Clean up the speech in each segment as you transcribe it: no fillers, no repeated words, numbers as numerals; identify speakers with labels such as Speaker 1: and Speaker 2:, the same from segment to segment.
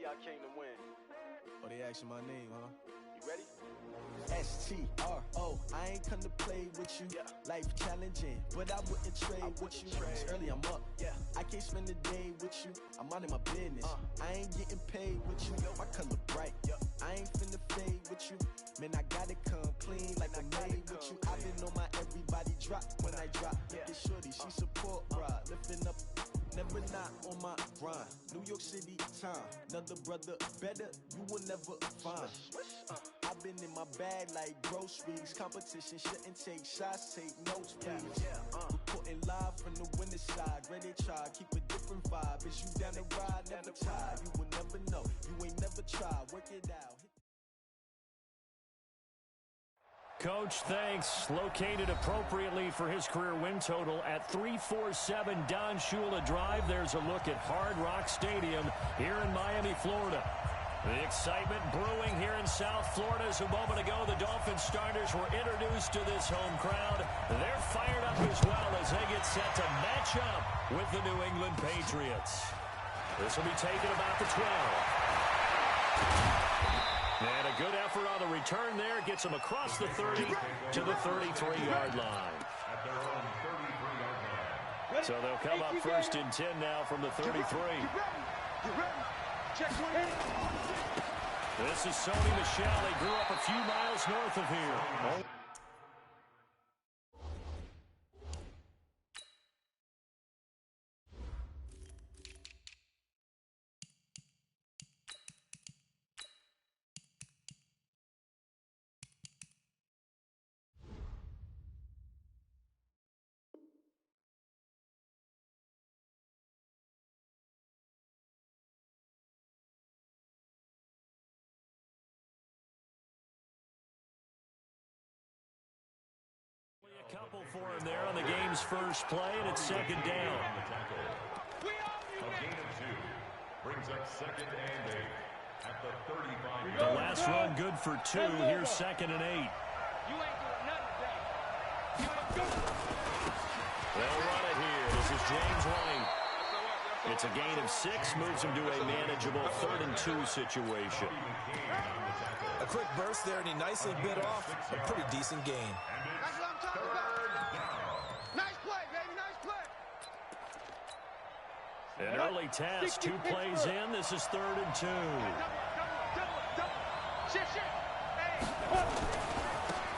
Speaker 1: I came to win.
Speaker 2: Oh, they asking my name, huh?
Speaker 1: You ready?
Speaker 2: S-T-R-O, I ain't come to play with you.
Speaker 1: Yeah.
Speaker 2: Life challenging, but I wouldn't trade with you. It's early, I'm up.
Speaker 1: Yeah.
Speaker 2: I can't spend the day with you. I'm minding my business. I ain't getting paid with you. My color bright. I ain't finna fade with you. Man, I gotta come clean like I'm made with you. I've been on my everybody drop when I drop. Look at shorty, she support ride. Lifting up, never not on my grind. New York City time. Another brother better, you will never find. I've been in my bag like groceries. Competition shouldn't take shots, take notes, please. Reporting live from the winning side. Ready to try, keep a different vibe. Is you down the ride, never tired. You will never know, you ain't never tried. Work it out.
Speaker 3: Coach, thanks. Located appropriately for his career win total at 347 Don Shula Drive. There's a look at Hard Rock Stadium here in Miami, Florida. The excitement brewing here in South Florida as a moment ago the Dolphins starters were introduced to this home crowd. They're fired up as well as they get set to match up with the New England Patriots. This will be taken about the 12. And a good effort on the return there. Gets them across the 30 to the 33-yard line. So they'll come up first and 10 now from the 33. This is Sony Michel. He grew up a few miles north of here. A couple for him there on the game's first play, and it's second down.
Speaker 4: A gain of 2 brings up second and 8 at the 35.
Speaker 3: The last run good for 2. Here's second and 8.
Speaker 5: You ain't doing nothing today.
Speaker 3: They'll run it here. This is James White. It's a gain of 6, moves him to a manageable 3rd and 2 situation.
Speaker 6: A quick burst there, and he nicely bit off a pretty decent gain.
Speaker 5: That's what I'm talking about. Nice play, baby. Nice play.
Speaker 3: An early test. 2 plays in. This is 3rd and 2.
Speaker 5: Double. Shit. Hey.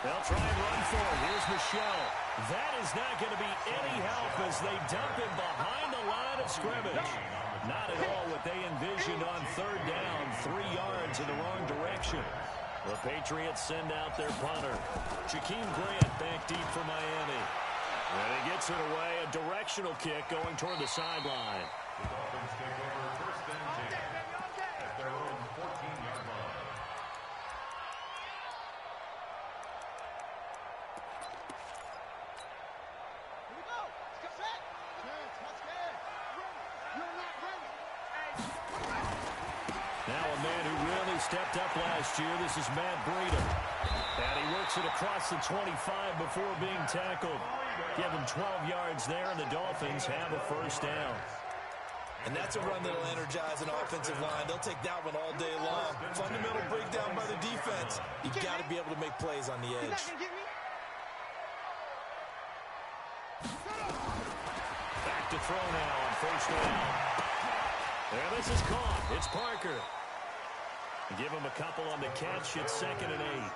Speaker 3: They'll try and run for it. Here's Michel. That is not going to be any help as they dump him behind the line of scrimmage. Not at all what they envisioned on 3rd down. 3 yards in the wrong direction. The Patriots send out their punter. Jakeem Grant back deep for Miami. And he gets it away. A directional kick going toward the sideline.
Speaker 4: The Dolphins take over first and 10 at their own 14-yard line.
Speaker 5: Here we go. Let's go. Set. Let's get. You're not ready.
Speaker 3: Now a man who really stepped up last year. This is Matt Breida. And he works it across the 25 before being tackled. Give him 12 yards there, and the Dolphins have a first down.
Speaker 6: And that's a run that'll energize an offensive line. They'll take that one all day long. Fundamental breakdown by the defense. You've got to be able to make plays on the edge.
Speaker 3: Back to throw now on first down. There, this is caught. It's Parker. Give him a couple on the catch. It's 2nd and 8.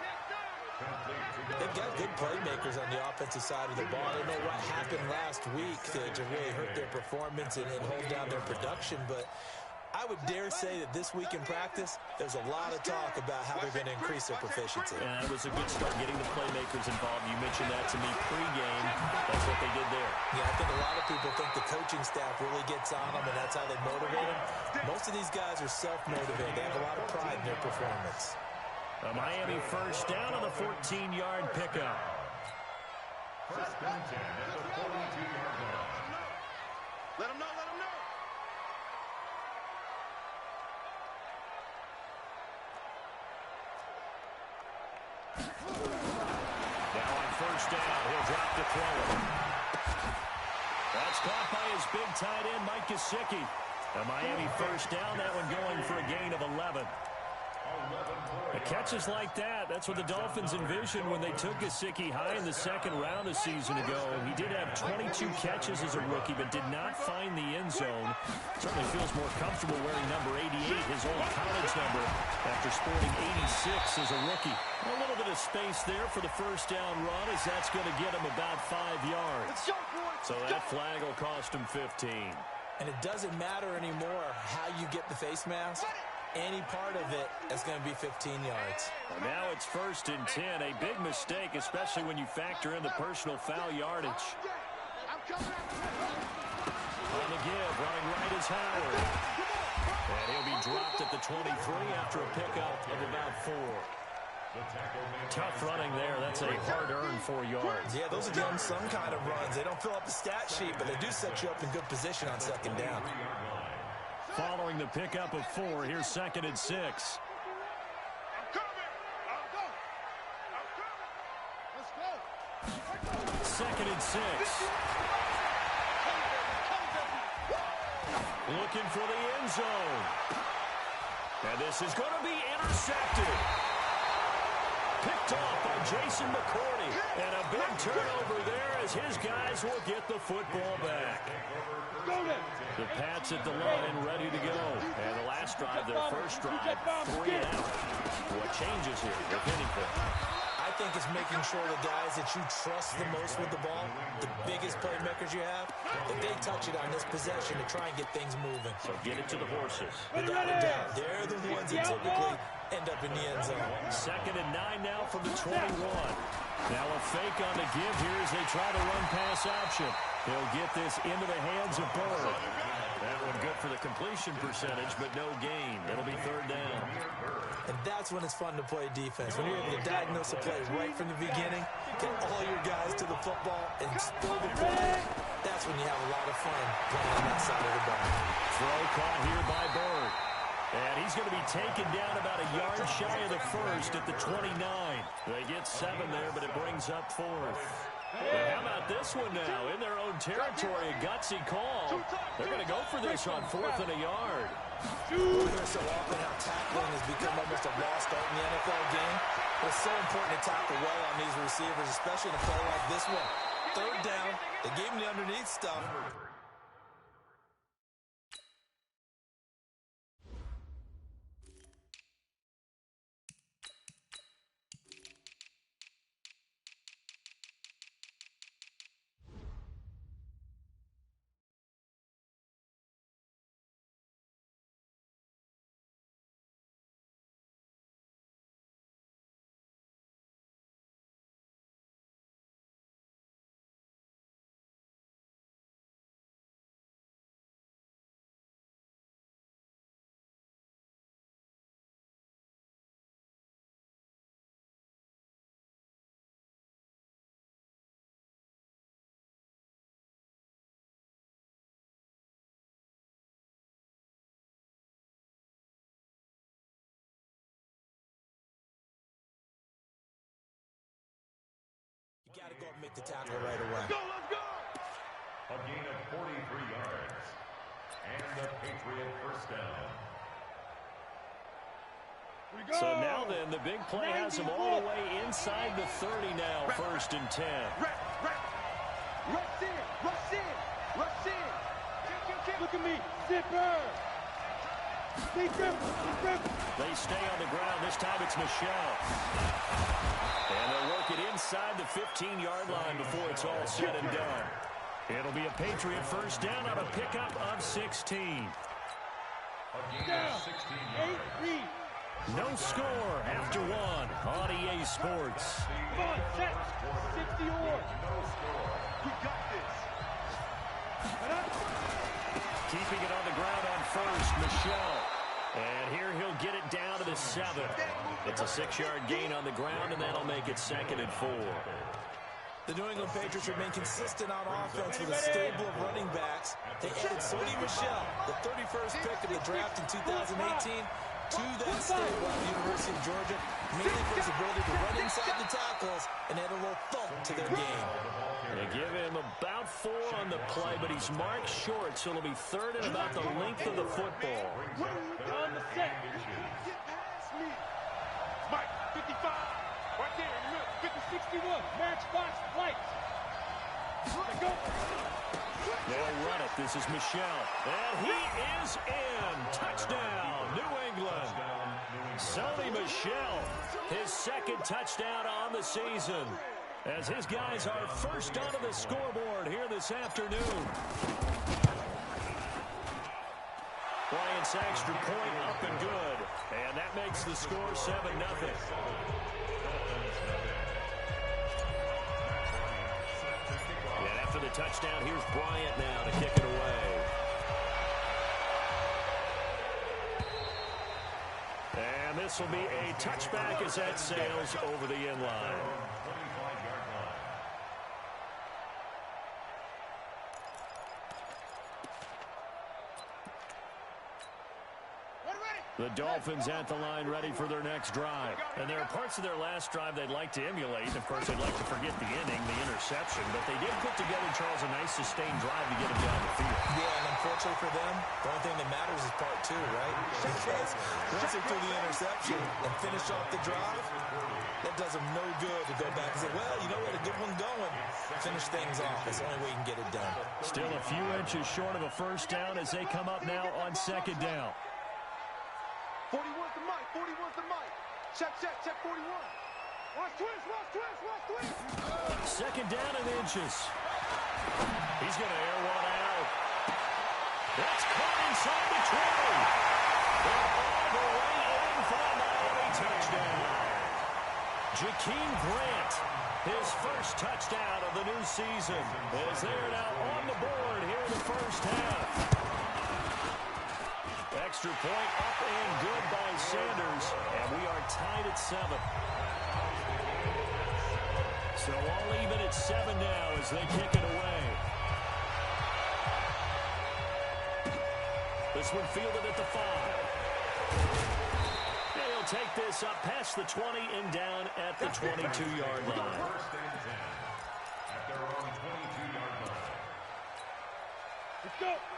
Speaker 6: They've got good playmakers on the offensive side of the ball. I don't know what happened last week to really hurt their performance and hold down their production, but I would dare say that this week in practice, there's a lot of talk about how they're going to increase their proficiency.
Speaker 3: And that was a good start getting the playmakers involved. You mentioned that to me pregame. That's what they did there.
Speaker 6: Yeah, I think a lot of people think the coaching staff really gets on them, and that's how they motivate them. Most of these guys are self-motivated. They have a lot of pride in their performance.
Speaker 3: A Miami first down on the 14-yard pickup.
Speaker 4: First and 10 at the 42-yard line.
Speaker 5: Let them know.
Speaker 3: Now on first down, he'll drop to throw it. That's caught by his big tight end, Mike Gesicki. A Miami first down. That one going for a gain of 11. Catches like that, that's what the Dolphins envisioned when they took Gesicki high in the second round a season ago. He did have 22 catches as a rookie, but did not find the end zone. Certainly feels more comfortable wearing number 88, his old college number, after sporting 86 as a rookie. A little bit of space there for the first down run, as that's going to get him about 5 yards. So that flag will cost him 15.
Speaker 6: And it doesn't matter anymore how you get the face mask. Any part of it is going to be 15 yards.
Speaker 3: Well, now it's 1st and 10. A big mistake, especially when you factor in the personal foul yardage. On the give, running right is Howard. And he'll be dropped at the 23 after a pickup of about 4. Tough running there. That's a hard-earned 4 yards.
Speaker 6: Yeah, those are getting some kind of runs. They don't fill up the stat sheet, but they do set you up in good position on second down.
Speaker 3: Following the pickup of 4, here's 2nd and 6.
Speaker 5: Let's go.
Speaker 3: 2nd and 6. Looking for the end zone. And this is going to be intercepted. Picked off by Jason McCourty. And a big turnover there as his guys will get the football back. The Pats at the line, ready to go. And the last drive, their first drive, 3 and out. What changes here, if anything?
Speaker 6: I think it's making sure the guys that you trust the most with the ball, the biggest playmakers you have, that they touch it on this possession to try and get things moving.
Speaker 3: So get it to the horses.
Speaker 6: Without a doubt, they're the ones that typically end up in the end zone.
Speaker 3: 2nd and 9 now from the 21. Now a fake on the give here as they try to run pass option. He'll get this into the hands of Bird. That one good for the completion percentage, but no gain. It'll be 3rd down.
Speaker 6: And that's when it's fun to play defense. When you're able to diagnose a play right from the beginning, get all your guys to the football, and spoil the play, that's when you have a lot of fun playing on that side of the ball.
Speaker 3: Throw caught here by Bird. And he's going to be taken down about a yard shy of the first at the 29. They get 7 there, but it brings up 4th. But how about this one now? In their own territory, a gutsy call. They're going to go for this on 4th and a yard.
Speaker 6: We hear so often how tackling has become almost a lost art in the NFL game. But it's so important to tackle well on these receivers, especially in a play like this one. 3rd down, they gave him the underneath stuff. You got to go and make the tackle right away.
Speaker 5: Let's go!
Speaker 4: A gain of 43 yards. And the Patriot first down.
Speaker 3: So now then, the big play has them all the way inside the 30 now, 1st and 10.
Speaker 5: Rush in! Rush in! Rush in! Look at me! Zipper!
Speaker 3: They stay on the ground. This time it's Michelle. And they'll work it inside the 15-yard line before it's all said and done. It'll be a Patriot first down on a pickup of 16. No score after 1 on EA Sports.
Speaker 5: Come on, set! 60 on! We got this!
Speaker 3: Keeping it on the ground on 1st, Michelle. And here he'll get it down to the 7. It's a 6-yard gain on the ground, and that'll make it 2nd and 4.
Speaker 6: The New England Patriots remain consistent on offense with a stable of running backs. They added Sony Michel, the 31st pick of the draft in 2018, to that stable at the University of Georgia, mainly for his ability to run inside the tackles and add a little thump to their game.
Speaker 3: They give him about 4 on the play, but he's marked short, so it'll be 3rd and about the length of the football.
Speaker 5: On the set. Get past me. Mike, 55. Right there in the middle. 50-61. Matchbox lights. Let's go.
Speaker 3: They'll run it. This is Michelle. And he is in. Touchdown, New England. Sony Michel, his 2nd touchdown on the season, as his guys are first onto the scoreboard here this afternoon. Bryant's extra point up and good, and that makes the score 7-0. And after the touchdown, here's Bryant now to kick it away. And this will be a touchback as that sails over the end line. The Dolphins at the line ready for their next drive. And there are parts of their last drive they'd like to emulate. Of course, they'd like to forget the inning, the interception. But they did put together, Charles, a nice sustained drive to get them down the field.
Speaker 6: Yeah, and unfortunately for them, the only thing that matters is part 2, right? Because once they do the interception and finish off the drive, that does them no good to go back and say, well, you know, we had a good one going. Finish things off. That's the only way you can get it done.
Speaker 3: Still a few inches short of a first down as they come up now on 2nd down.
Speaker 5: 41's the mic. 41's the mic. Check 41. Watch twist.
Speaker 3: 2nd down and inches. He's going to air one out. That's caught inside the 20. They're all the way in for a Miami touchdown. Jakeem Grant, his first touchdown of the new season, is there now on the board here in the first half. Extra point up and good by Sanders, and we are tied at 7. So all even at 7 now as they kick it away. This one fielded at the 5. They'll take this up past the 20 and down at the 22-yard line.
Speaker 4: At their own 22-yard line.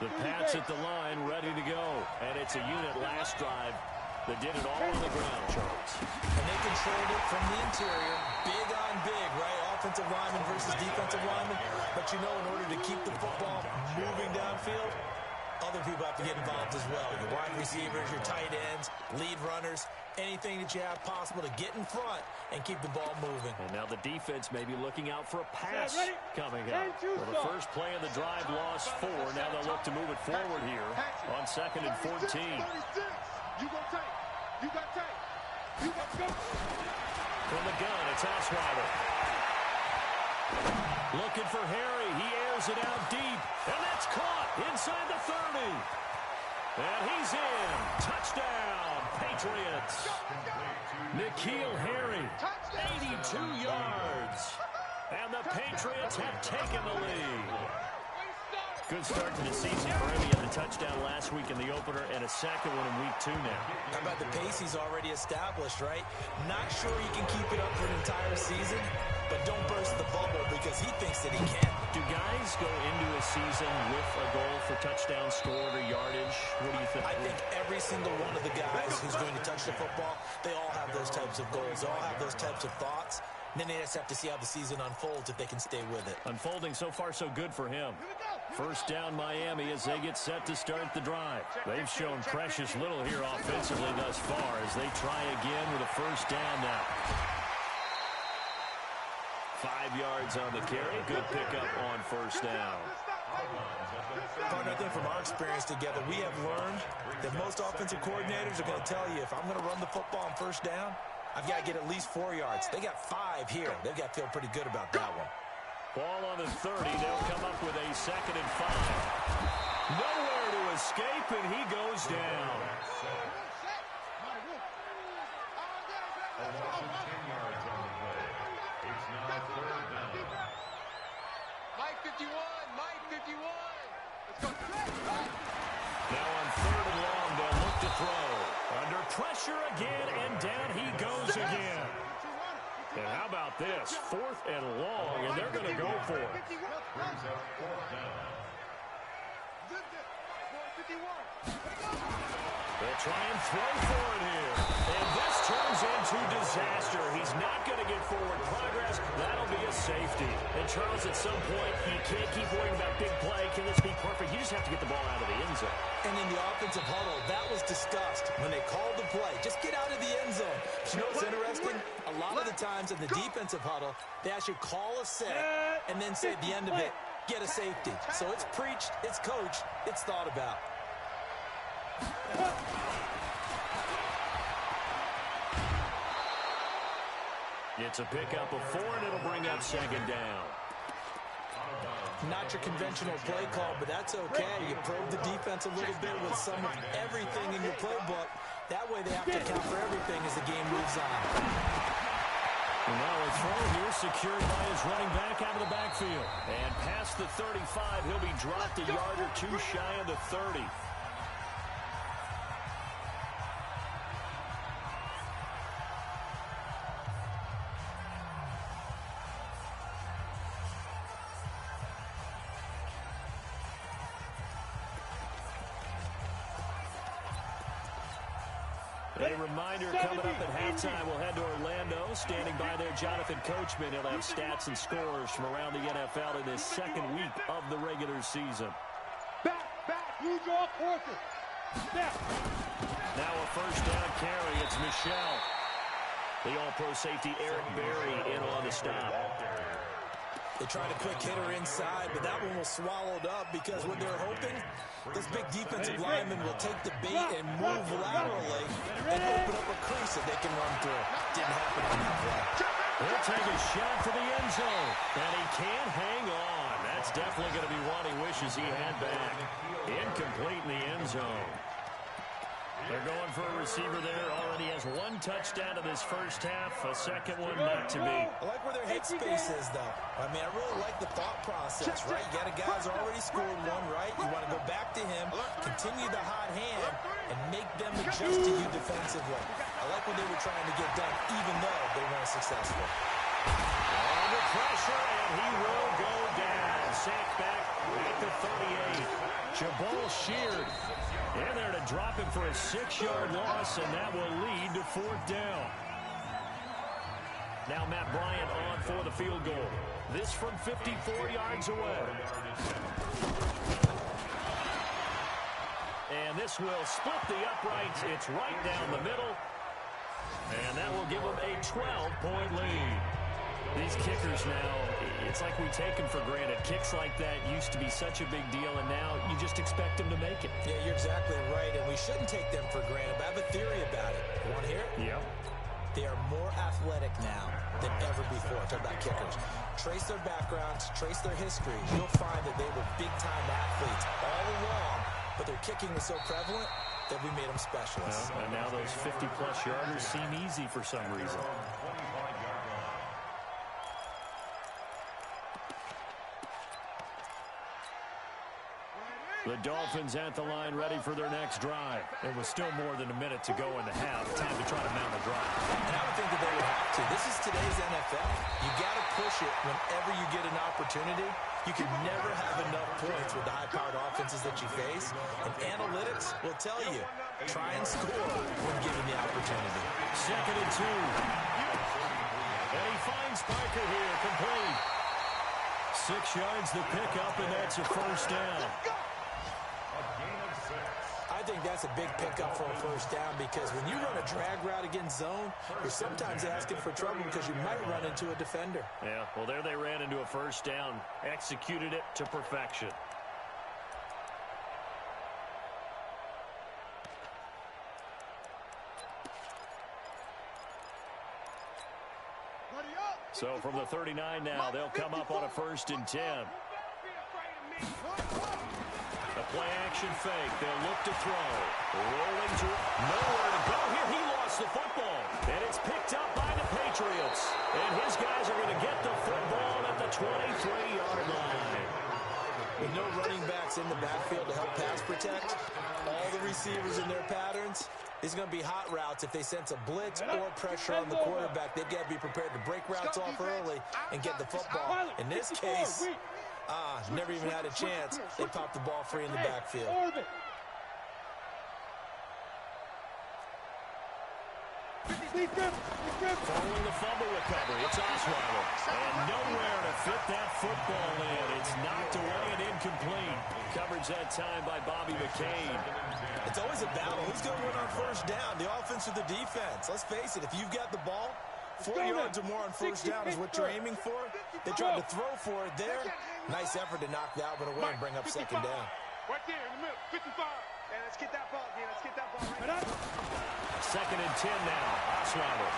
Speaker 3: The Pats at the line ready to go. And it's a unit last drive that did it all on the ground, Charles.
Speaker 6: And they controlled it from the interior. Big on big, right? Offensive lineman versus defensive lineman. But you know, in order to keep the football moving downfield, other people have to get involved as well. Your wide receivers, your tight ends, lead runners, anything that you have possible to get in front and keep the ball moving.
Speaker 3: And now the defense may be looking out for a pass coming up. Well, the first play of the drive lost 4. Now they'll look to move it forward here on 2nd and 14.
Speaker 5: 36. You got tape. You got tape. You got go.
Speaker 3: From the gun, it's Osweiler. Looking for Harry. He airs it out deep. And that's caught inside the 30. And he's in. Touchdown, Patriots. N'Keal Harry, 82 yards. And the Patriots have taken the lead. Good start to the season for him. He had the touchdown last week in the opener and a second one in week 2 now.
Speaker 6: How about the pace he's already established, right? Not sure he can keep it up for an entire season, but don't burst the bubble because he thinks that he can.
Speaker 3: Do guys go into a season with a goal for touchdown scored or yardage? What do you think?
Speaker 6: I think every single one of the guys who's going to touch the football, they all have those types of goals. They all have those types of thoughts. And then they just have to see how the season unfolds if they can stay with it.
Speaker 3: Unfolding so far so good for him. First down Miami as they get set to start the drive. They've shown precious little here offensively thus far as they try again with a first down now. 5 yards on the carry. Good pickup on first down.
Speaker 6: Partner, I think from our experience together, we have learned that most offensive coordinators are going to tell you, if I'm going to run the football on first down, I've got to get at least 4 yards. They got 5 here. They've got to feel pretty good about that one.
Speaker 3: Ball on the 30. They'll come up with a 2nd and 5. Nowhere to escape, and he goes down.
Speaker 5: Mike 51. Mike 51. Let's go.
Speaker 3: Now on 3rd and long, they'll look to throw. Under pressure again, and down he goes again. And how about this? 4th and long, and they're going to go for it.
Speaker 4: Brings up 4th down.
Speaker 3: They'll try and throw for it here. And this turns into disaster. He's not going to get forward progress. That'll be a safety. And Charles, at some point, you can't keep worrying about big play. Can this be perfect? You just have to get the ball out of the end zone.
Speaker 6: And in the offensive huddle, that was discussed when they called the play. Just get out of the end zone. You know what's interesting? A lot of the times in the defensive huddle, they actually call a set and then say at the end of it, get a safety. So it's preached, it's coached, it's thought about.
Speaker 3: It's a pickup of 4, and it'll bring up 2nd down.
Speaker 6: Not your conventional play call, but that's okay. You probe the defense a little bit with some of everything in your playbook. That way they have to account for everything as the game moves on.
Speaker 3: And now a throw here secured by his running back out of the backfield. And past the 35, he'll be dropped a yard or 2 shy of the 30. A reminder coming up at halftime. We'll head to Orlando. Standing by there, Jonathan Coachman. He'll have stats and scores from around the NFL in his 2nd week of the regular season.
Speaker 5: Back, you draw quarter. Step.
Speaker 3: Now a 1st down carry. It's Michelle. The all-pro safety Eric Berry in on the stop.
Speaker 6: They tried a quick hitter inside, but that one was swallowed up because what they're hoping, this big defensive lineman will take the bait and move laterally and open up a crease that they can run through. Didn't happen on that play.
Speaker 3: He'll take a shot for the end zone, and he can't hang on. That's definitely going to be one he wishes he had back. Incomplete in the end zone. They're going for a receiver there. Already has 1 touchdown in this 1st half. A 2nd one not to be.
Speaker 6: I like where their headspace is, though. I mean, I really like the thought process, right? You got a guy who's already scored 1, right? You want to go back to him, continue the hot hand, and make them adjust to you defensively. I like what they were trying to get done, even though they weren't successful.
Speaker 3: Under pressure, and he will go down. Sacked back at the 38. Jabal sheared. And there to drop him for a 6-yard loss, and that will lead to 4th down. Now Matt Bryant on for the field goal. This from 54 yards away. And this will split the uprights. It's right down the middle. And that will give them a 12-point lead. These kickers now, it's like we take them for granted. Kicks like that used to be such a big deal, and now you just expect them to make it.
Speaker 6: Yeah, you're exactly right, and we shouldn't take them for granted, but I have a theory about it. You want to hear it?
Speaker 3: Yep.
Speaker 6: They are more athletic now than ever before. Talk about kickers. Trace their backgrounds, trace their history. You'll find that they were big-time athletes all along, but their kicking was so prevalent that we made them specialists.
Speaker 3: And now those 50-plus yarders seem easy for some reason. The Dolphins at the line, ready for their next drive. It was still more than a minute to go in the half. Time to try to mount a drive.
Speaker 6: And I would think that they would have to. This is today's NFL. You got to push it whenever you get an opportunity. You can never have enough points with the high-powered offenses that you face. And analytics will tell you, try and score when given the opportunity.
Speaker 3: 2nd and 2. And he finds Parker here, complete. 6 yards the pickup, and that's a 1st down.
Speaker 6: I think that's a big pickup for a 1st down because when you run a drag route against zone, you're sometimes asking for trouble because you might run into a defender.
Speaker 3: Yeah, well, there they ran into a 1st down, executed it to perfection. So from the 39 now, they'll come up on a 1st and 10. A play-action fake. They'll look to throw. Rolling to nowhere to go here. He lost the football. And it's picked up by the Patriots. And his guys are going to get the football at the 23-yard line.
Speaker 6: With no running backs in the backfield to help pass protect, all the receivers in their patterns, These are going to be hot routes. If they sense a blitz or pressure on the quarterback, they've got to be prepared to break routes off early and get the football. In this case, never even had a chance. They popped the ball free in the backfield.
Speaker 3: Following the fumble recovery, it's Osweiler. And nowhere to fit that football in. It's knocked away and incomplete. Coverage that time by Bobby McCain.
Speaker 6: It's always a battle. Who's going to win on first down, the offense or the defense? Let's face it, if you've got the ball, 4 yards or more on first down is what you're aiming for. They tried to throw for it there. Nice effort to knock that one away and bring up second down.
Speaker 5: Right there in the middle, 55. And let's get that ball again. Let's get that ball right now.
Speaker 3: Second and 10 now. Osweiler.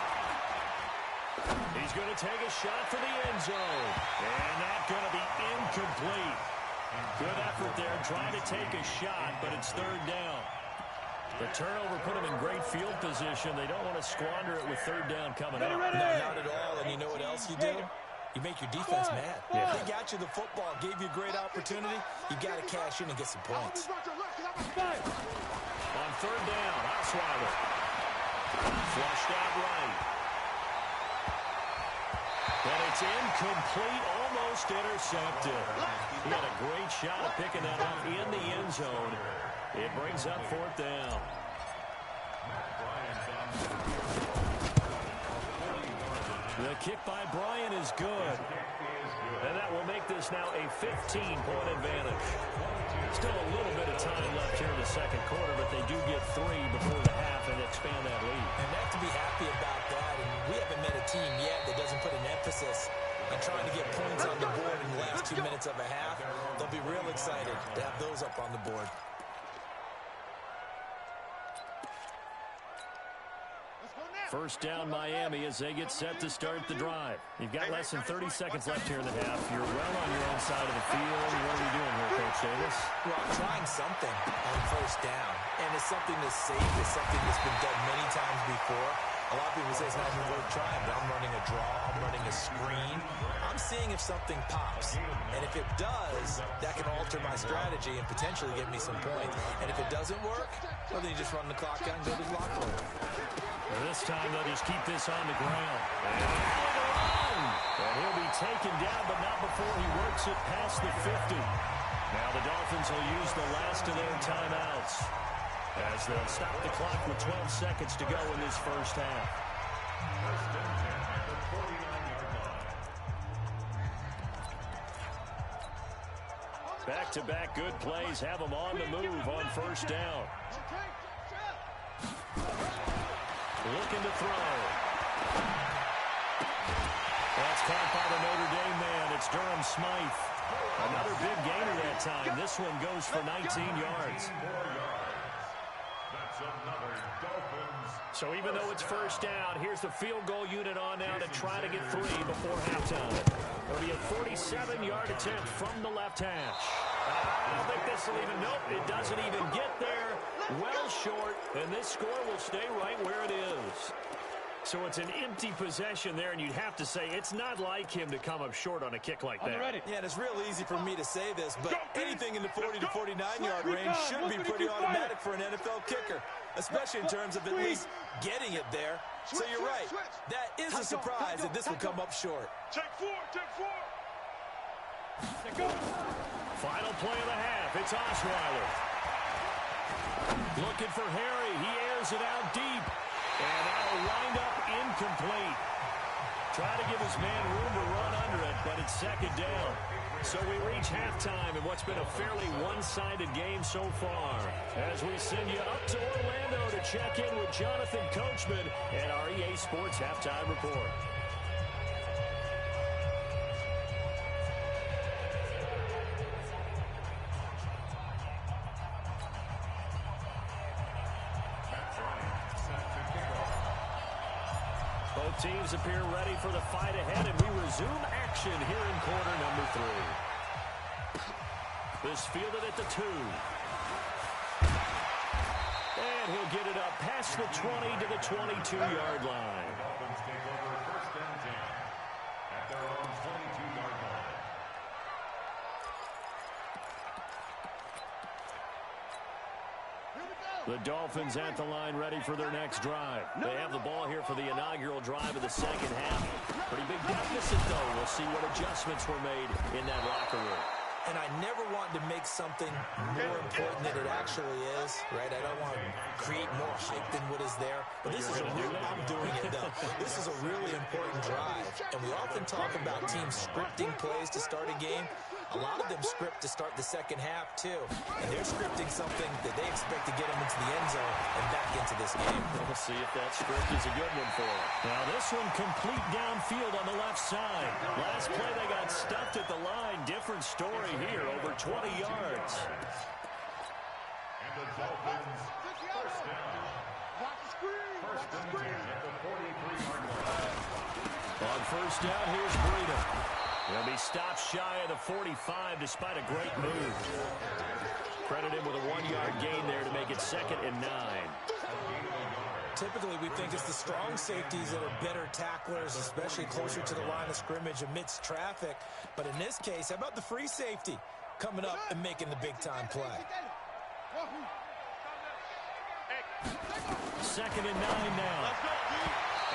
Speaker 3: He's going to take a shot for the end zone. And that's going to be incomplete. Good effort there trying to take a shot, but it's third down. The turnover put them in great field position. They don't want to squander it with third down coming up.
Speaker 6: No, not at all. And you know what else you do? You make your defense mad.
Speaker 3: Yeah.
Speaker 6: They got you the football, gave you a great opportunity. You got to cash in and get some points.
Speaker 3: On third down, Osweiler. Flushed out right. And it's incomplete, almost intercepted. He had a great shot at picking that up in the end zone. It brings up fourth down. The kick by Bryan is good. And that will make this now a 15-point advantage. Still a little bit of time left here in the second quarter, but they do get 3 before the half and expand that lead.
Speaker 6: And they have to be happy about that. And we haven't met a team yet that doesn't put an emphasis on trying to get points on the board in the last 2 minutes of a half. They'll be real excited to have those up on the board.
Speaker 3: First down, Miami, as they get set to start the drive. You've got less than 30 seconds left here in the half. You're well on your own side of the field. What are we doing here, Coach Davis?
Speaker 6: Well, I'm trying something on first down. And it's something that's safe. It's something that's been done many times before. A lot of people say it's not even worth trying, but I'm running a draw. I'm running a screen. I'm seeing if something pops. And if it does, that can alter my strategy and potentially get me some points. And if it doesn't work, well, then you just run the clock out and go to the locker room.
Speaker 3: This time they'll just keep this on the ground. And he'll be taken down, but not before he works it past the 50. Now the Dolphins will use the last of their timeouts as they'll stop the clock with 12 seconds to go in this first half. Back-to-back good plays have them on the move on first down. Looking to throw. That's caught by the Notre Dame man. It's Durham Smythe. Another big gainer that time. This one goes for 19 yards. So even though it's first down, here's the field goal unit on now to try to get 3 before halftime. It'll be a 47-yard attempt from the left hash. I don't think this will even, nope, it doesn't even get there. Well short, and this score will stay right where it is. So it's an empty possession there, and you'd have to say it's not like him to come up short on a kick like that.
Speaker 6: Yeah, and it's real easy for me to say this, but anything in the 40 to 49-yard range should be pretty automatic for an NFL kicker, especially in terms of at least getting it there. So you're right. That is a surprise that this will come up short.
Speaker 5: Take 4, take 4.
Speaker 3: Final play of the half. It's Osweiler. Looking for Harry. He airs it out deep. And that'll wind up incomplete. Try to give his man room to run under it, but it's second down. So we reach halftime in what's been a fairly one-sided game so far. As we send you up to Orlando to check in with Jonathan Coachman and our EA Sports Halftime Report. Both teams appear ready for the fight ahead, and we resume action here in quarter number 3. This fielded at the 2. And he'll get it up past the 20 to the 22-yard line.
Speaker 4: Dolphins take over first and 10 at their own 22-yard line.
Speaker 5: Here we go.
Speaker 3: The Dolphins at the line ready for their next drive. They have the ball here for the inaugural drive of the second half. Pretty big deficit, though. We'll see what adjustments were made in that locker room.
Speaker 6: And I never want to make something more important than it actually is, right? I don't want to create more hype than what is there. But this is a real, I'm doing it though. This is a really important drive. And we often talk about teams scripting plays to start a game. A lot of them script to start the second half, too. And they're scripting something that they expect to get them into the end zone and back into this game.
Speaker 3: We'll see if that script is a good one for them. Now, this one complete downfield on the left side. Last play, they got stuffed at the line. Different story here, over 20 yards.
Speaker 4: And the Dolphins, first down. First and 10 at the 43-yard line.
Speaker 3: On first down, here's Breida. He'll be stopped shy of the 45 despite a great move. Credit him with a 1-yard gain there to make it 2nd and 9.
Speaker 6: Typically, we think it's the strong safeties that are better tacklers, especially closer to the line of scrimmage amidst traffic. But in this case, how about the free safety coming up and making the big-time play?
Speaker 3: 2nd and 9 now.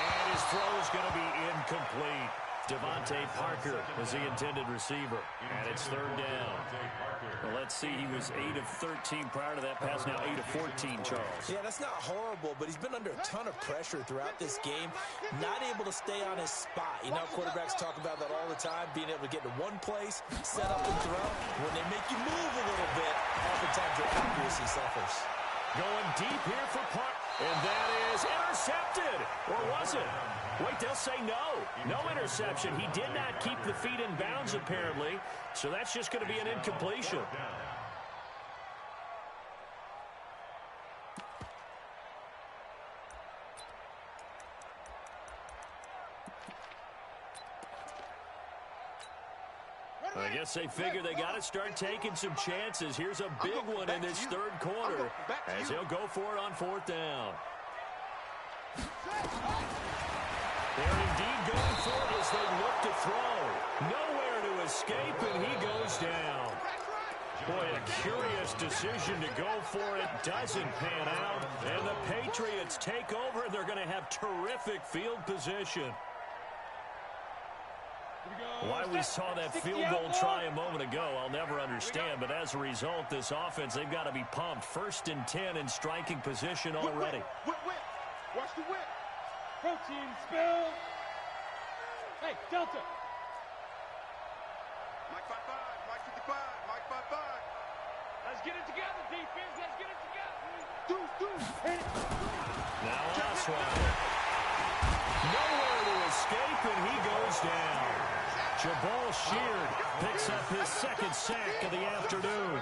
Speaker 3: And his throw is going to be incomplete. Devontae Parker was the intended receiver. And it's 3rd down. Well, let's see. He was 8 of 13 prior to that pass. Now 8 of 14, Charles.
Speaker 6: Yeah, that's not horrible, but he's been under a ton of pressure throughout this game. Not able to stay on his spot. You know, quarterbacks talk about that all the time, being able to get to one place, set up and throw. When they make you move a little bit, oftentimes your accuracy suffers.
Speaker 3: Going deep here for Parker. And that is intercepted. Or was it? Wait, they'll say no. No interception. He did not keep the feet in bounds, apparently. So that's just going to be an incompletion. I guess they figure they got to start taking some chances. Here's a big one in this 3rd quarter as he'll go for it on 4th down. They're indeed going for it as they look to throw. Nowhere to escape, and he goes down. Boy, a curious decision to go for it. Doesn't pan out, and the Patriots take over, and they're going to have terrific field position. Why we saw that field goal try a moment ago, I'll never understand. But as a result, this offense, they've got to be pumped. 1st and 10 in striking position already.
Speaker 5: Whip. Watch the whip. Protein spill. Hey, Delta.
Speaker 1: Mike 55, Mike 55, Mike 55.
Speaker 5: Let's get it together, defense. Let's get it together. Deuce. Hit it.
Speaker 3: Now Osweiler. Nowhere to escape, and he goes down. Jabal Sheard picks up his 2nd sack of the afternoon.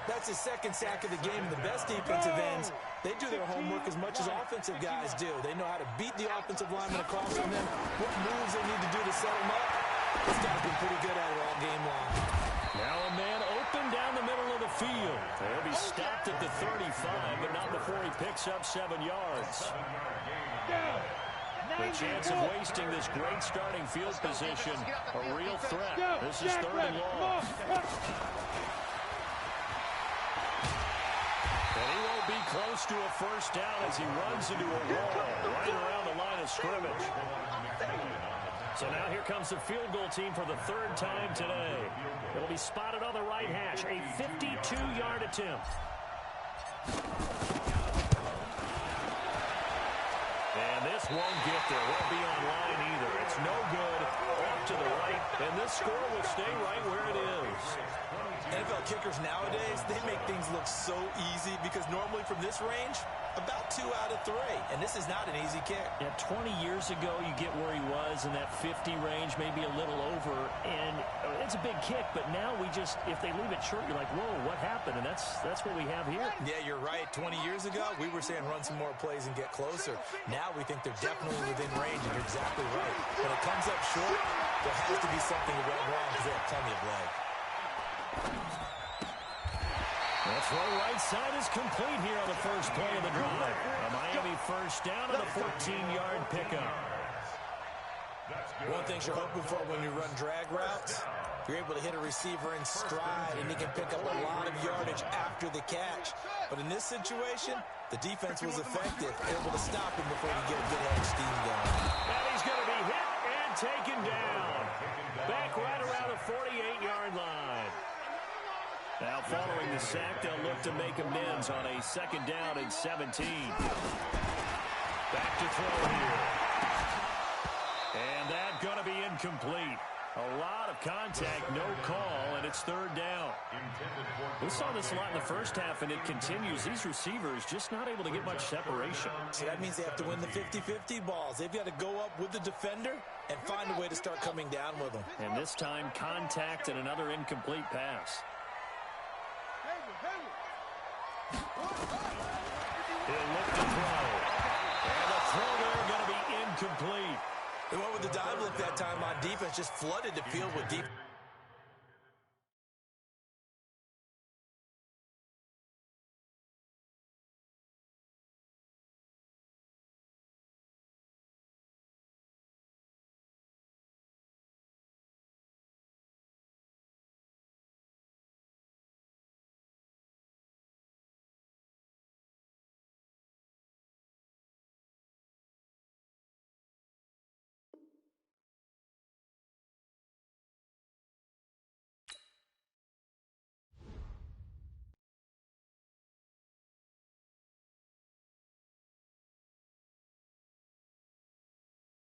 Speaker 6: That's his 2nd sack of the game. The best defensive ends, they do their homework as much as offensive guys do. They know how to beat the offensive lineman across from them, what moves they need to do to set them up. This guy's been pretty good at it all game long.
Speaker 3: Now a man open down the middle of the field. He'll be stopped at the 35, but not before he picks up 7 yards. The chance of wasting this great starting field position, a real threat. This is 3rd and long. And he won't be close to a 1st down as he runs into a wall right around the line of scrimmage. So now here comes the field goal team for the 3rd time today. It'll be spotted on the right hash, a 52-yard attempt. And this won't get there. Won't be on line either. It's no good. Off to the right. And this score will stay right where it is.
Speaker 6: NFL kickers nowadays, they make things look so easy because normally from this range, about 2 out of 3. And this is not an easy kick.
Speaker 3: Yeah, 20 years ago, you get where he was in that 50 range, maybe a little over. And it's a big kick, but now we just, if they leave it short, you're like, whoa, what happened? And that's what we have here.
Speaker 6: Yeah, you're right. 20 years ago, we were saying run some more plays and get closer. Now we think they're definitely within range, and you're exactly right. When it comes up short, there has to be something that went wrong because they have plenty of leg.
Speaker 3: The throw right side is complete here on the first play of the drive. A Miami 1st down on the 14-yard pickup.
Speaker 6: One thing you're hoping for when you run drag routes, You're able to hit a receiver in stride, and he can pick up a lot of yardage after the catch. But in this situation, the defense was effective, able to stop him before he get a good head of steam going.
Speaker 3: And he's going to be hit and taken down. Back right around the 48-yard line. Now following the sack, they'll look to make amends on a 2nd down and 17. Back to throw here. And that's going to be incomplete. A lot of contact, no call, and it's 3rd down. We saw this a lot in the first half, and it continues. These receivers just not able to get much separation.
Speaker 6: So that means they have to win the 50-50 balls. They've got to go up with the defender and find a way to start coming down with them.
Speaker 3: And this time, contact and another incomplete pass. He'll look to throw. And the throw there going to be incomplete.
Speaker 6: They went with the dive look that time on defense, just flooded the field with deep